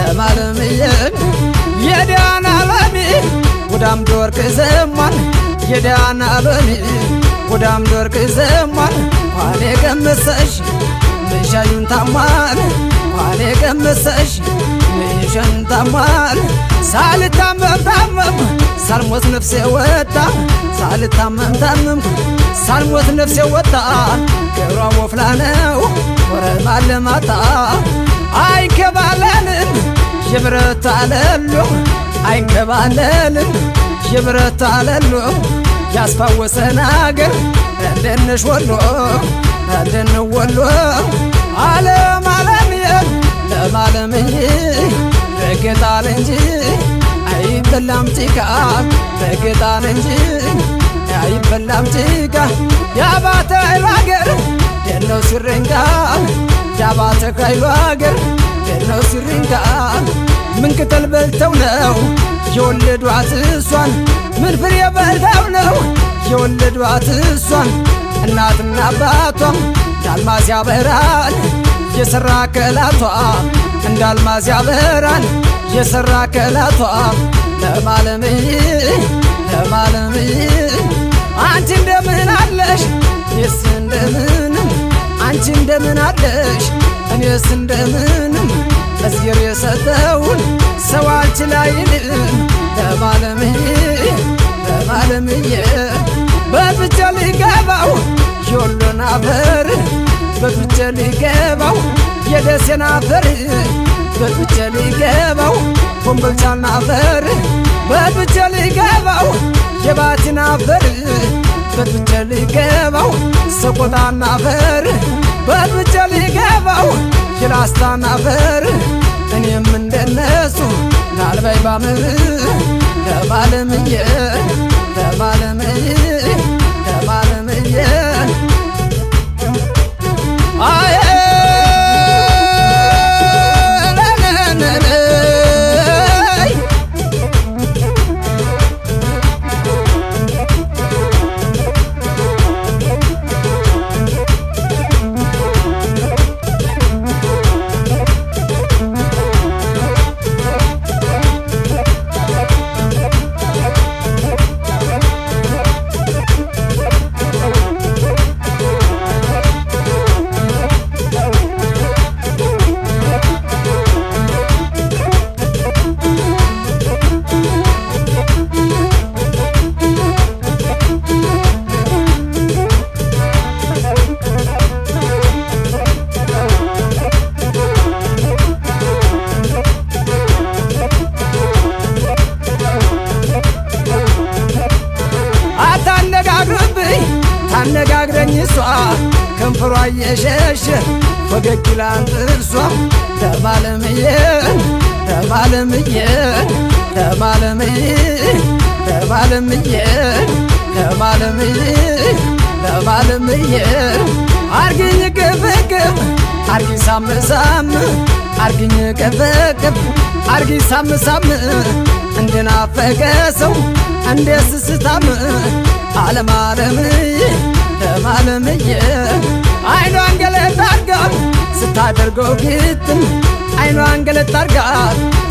ለማለምዬ የዳና አለሚ ጉዳም ዶርቅ ዘማን የዳና አለሚ ጉዳም ዶርቅ ዘማን ኋኔ ገመሰሽ ምሻዩን ታማን ኋኔ ገመሰሽ ምሻዩን ታማን ሳልታመም ሳልሞት ነፍሴ ወጣ ሳልታመም ሳልሞት ነፍሴ ወጣ ገብሯ ወፍላ ነው ወረማ ለማጣ አይንከባለልን የብረት አለሉ አይንከባለልን የብረት አለሉ ያስፋወሰን አገር እንደነሽ ወሎ እንደነ ወሎ ዓለም ለማለምዬ ረገጣል እንጂ አይበላም ጭቃ ረገጣል እንጂ አይበላም ጭቃ ያባተ ኃይሉ አገር የነው ሲሪንጋ ያባተ ኃይሉ አገር የነው ሲሪንጋ ምን ቅጠል በልተው ነው የወለዷት እሷን ምን ፍሬ በልተው ነው የወለዷት እሷን እናትና አባቷም እንዳልማዝ ያበራል የሰራ ከላቷ እንዳልማዝ ያበራል የሰራ ከላቷ ለማለምዬ አንቺ እንደምን አለሽ እኔስ እንደምንም አንቺ እንደምን አለሽ እኔስ እንደምንም እዝጌር የሰጠውን ሰው አልችላይልም ለማለምዬ በፍቼ ሊገባው የወሎን አፈር በፍቼ ሊገባው የደሴን አፈር በፍቼ ሊገባው ኮምቦልቻን አፈር በፍቼ ሊገባው የባቲን አፈር በፍቼ ሊገባው ሰቆጣን አፈር በፍቼ ሊገባው የላስታን አፈር እኔም እንደነሱ ናልበይ ባምር ለማለምዬ አይ ታነጋግረኝ እሷ ከንፈሯ እየሸሸ ፈገግ ይላል ጥርሷ ለማለምዬ አርግኝ ቅፍቅፍ አርግኝ ሳምሳም አርግኝ ቅፍቅፍ አርግኝ ሳምሳም እንደናፈቀ ሰው እንደ ስስታም ለማለምዬ አይኗን ገለጥ አርጋ ስታደርገው ግጥም አይኗን ገለጥ አርጋ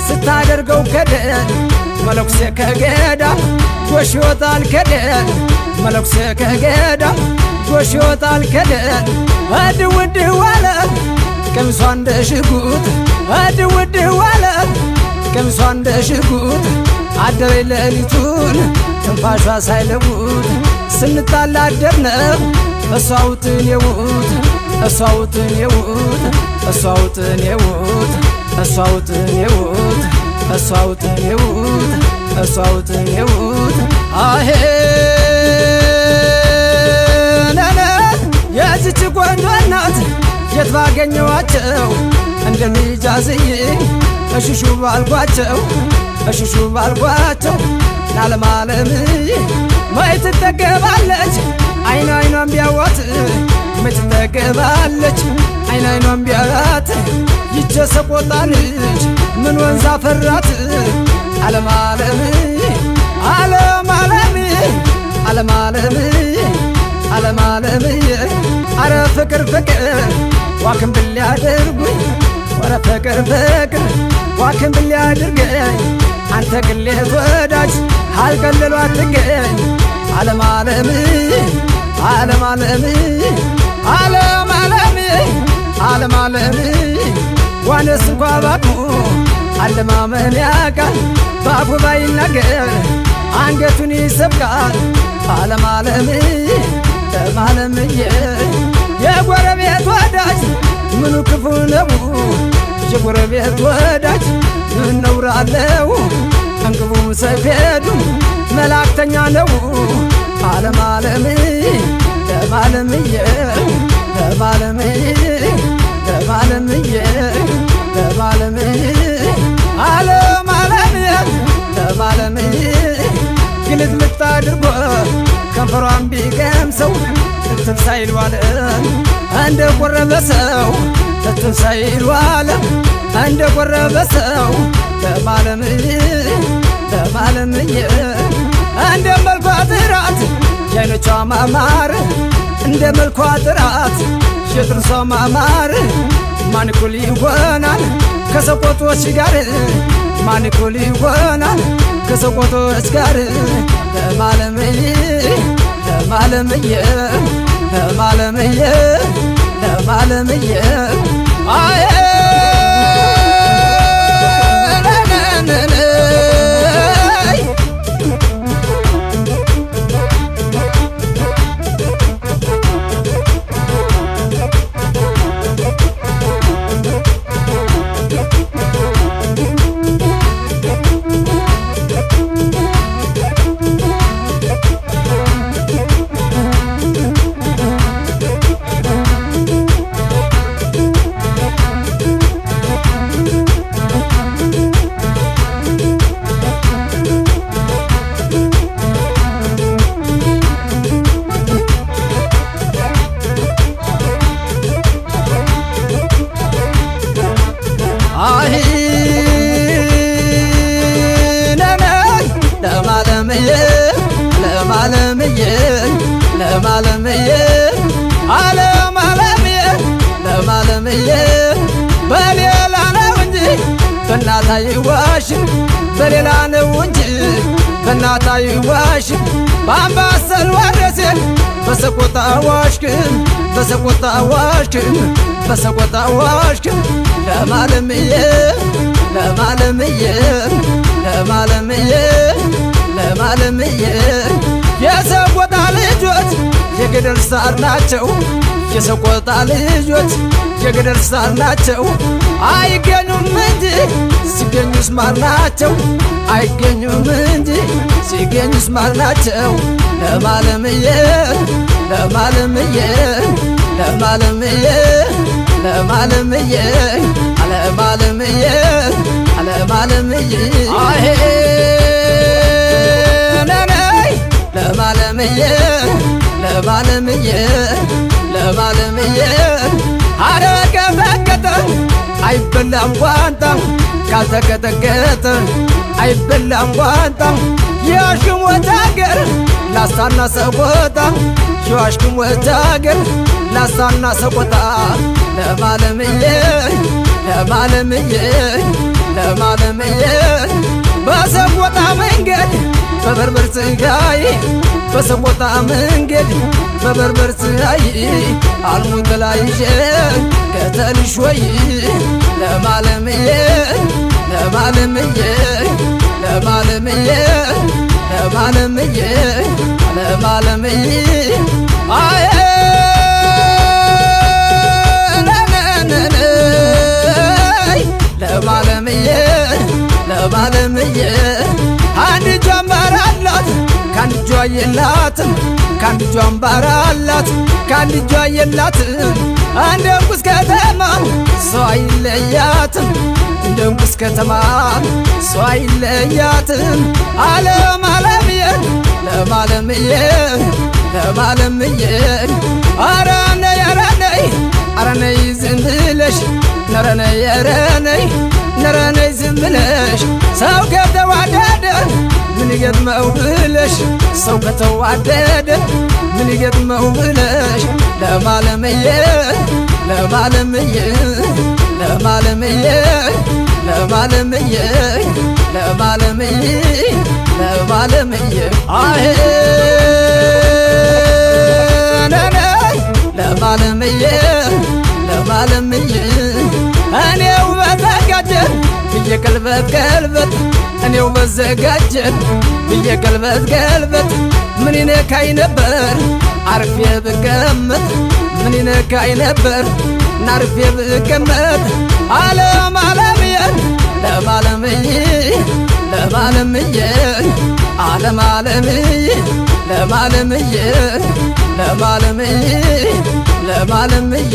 ስታደርገው ከደን መለኩሴ ከገዳም ጎሽ ይወጣል ከደን መለኩሴ ከገዳም ጎሽ ይወጣል ከደን እድውድ ዋለ ቀሚሷ እንደ ሽጉጥ እድውድ ዋለ ቀሚሷ እንደ ሽጉጥ አደረ ሌሊቱን ትንፋሿ ሳይለውጥ ስንጣላ አደርነው እሷውትን የውት አሄ ነነ የዚች ቆንጆ እናት የት ባገኘዋቸው እንደሚጃዝይ እሽሹ ባልኳቸው ለማለምዬ መች ትጠገባለች አይኗን ቢያዋት መች ትጠገባለች አይኗን ቢያዋት ይቼ ሰቆጣ ልጅ ምን ወንዝ አፈራት አለማለምዬ አረ ፍቅር ዋክም ብል ያድርጉኝ ወረ ፍቅር ፍቅር ዋክም ብል ያድርገኝ አንተ ቅሌት ወዳጅ አልቀልሎ አትገኝ ዓለም ዓለም ዓለም ዓለም ዓለም ዓለም ዓለም ዓለም ዋነስ እንኳ ባቅሙ አለማመን ያቃል ባፉ ባይናገር አንገቱን ይሰብቃል ዓለም ዓለም ዓለምዬ የጎረቤት ወዳጅ ምኑ ክፉ ነው የጎረቤት ወዳጅ ምን ነውር አለው እንቅቡ ሰይፌዱ መላእክተኛ ነው ዓለም ዓለም ዓለምዬ ዓለምዬ ዓለምዬ ዓለምዬ ዓለም ዓለምዬ ዓለምዬ ግልጥ ልጥ አድርጎ ከንፈሯን ቢቀምሰው እትብ ሳይል ዋለ እንደ ቆረበ ሰው እትብ ሳይል ዋለ እንደ ቆረበ ሰው ዓለምዬ ዓለምዬ እንደ መልኳ ጥራት የዓይኖቿ ማማር እንደ መልኳ ጥራት የጥርሷ ማማር ማን እኩል ይሆናል ከሰቆጦች ጋር ማን እኩል ይሆናል ከሰቆጦች ጋር ዓለምዬ ዓለምዬ ዓለምዬ ዓለምዬ አይ ዓለምዬ ዓለምዬ ዓለም ዓለምዬ ዓለምዬ በሌላ ነው እንጂ በእናት አይዋሽም በሌላ ነው እንጂ በእናት አይዋሽም በአምባሰል ወረሴን በሰቆጣ ዋሽክም በሰቆጣ ዋሽክም በሰቆጣ ዋሽክም ዓለምዬ ዓለምዬ ዓለምዬ ዓለምዬ የሰቆጣ ልጆች የገደል ሳር ናቸው የሰቆጣ ልጆች የገደል ሳር ናቸው አይገኙም እንጂ ሲገኙስ ማር ናቸው አይገኙም እንጂ ሲገኙስ ማር ናቸው ዓለምዬ ዓለምዬ ዓለምዬ ዓለምዬ ዓለምዬ ዓለምዬ አሄ ዓለምዬ ዓለምዬ ዓለምዬ አረቀ ፈቀጠ አይበላም ጓንጣ ካልተቀጠቀጠ አይበላም ጓንጣ የዋሽክም ወታገር ላስታና ሰቆጣ የዋሽክም ወታገር ላስታና ሰቆጣ ዓለምዬ ዓለምዬ ዓለምዬ በሰቆጣ መንገድ በበርበር ፀሐይ በሰቆጣ መንገድ በበርበር ፀሐይ አልሙት ላይ ከተልሽ ወይ ዓለምዬ ዓለምዬ ዓለምዬ ዓለምዬ ዓለምዬ አይ ዓለምዬ ዓለምዬ አንድ እጇ አምባር አላት ከአንድ እጇ የላትም ከአንድ እጇ አምባር አላት ከአንድ እጇ የላትም እንደ እንቁስ ከተማ ሰው አይለያትም እንደ እንቁስ ከተማ ሰው አይለያትም ዓለምዬ ዓለምዬ ዓለምዬ ኧረ ነይ ኧረ ነይ ኧረ ነይ ዝም ብለሽ ኧረ ነይ ኧረ ነይ ኧረ ነይ ዝም ብለሽ ሰው ከተዋደደ ምን ይገጥመው ብለሽ ሰው ከተዋደደ ምን ይገጥመው ብለሽ ዓለምዬ ለማለምዬ ለማለምዬ ለማለምዬ ለማለምዬ ለማለምዬ አሄ ነነ ለማለምዬ ለማለምዬ እኔው በተዘጋጀን ብዬ ገልበት ገልበት እኔው በዘጋጀን ብዬ ገልበት ገልበት ምን ይነካኝ ነበር አርፌ ብቀመጥ ምን ይነካኝ ነበር ናርፌ ብቀመጥ ዓለም ዓለምዬን ለማለምዬ ለማለምዬ ዓለም ዓለምዬ ለማለምዬ ለማለምዬ ለማለምዬ